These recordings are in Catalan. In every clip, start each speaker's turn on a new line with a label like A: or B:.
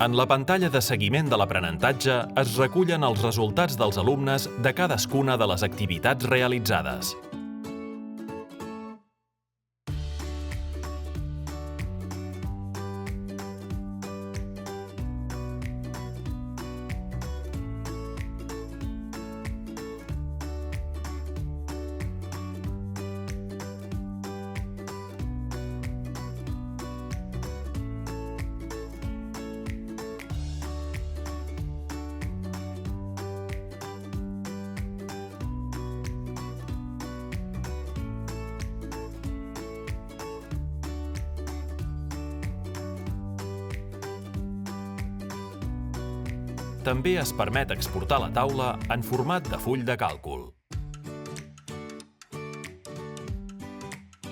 A: En la pantalla de seguiment de l'aprenentatge es recullen els resultats dels alumnes de cadascuna de les activitats realitzades. També es permet exportar la taula en format de full de càlcul.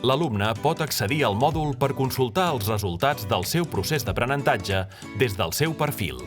A: L'alumne pot accedir al mòdul per consultar els resultats del seu procés d'aprenentatge des del seu perfil.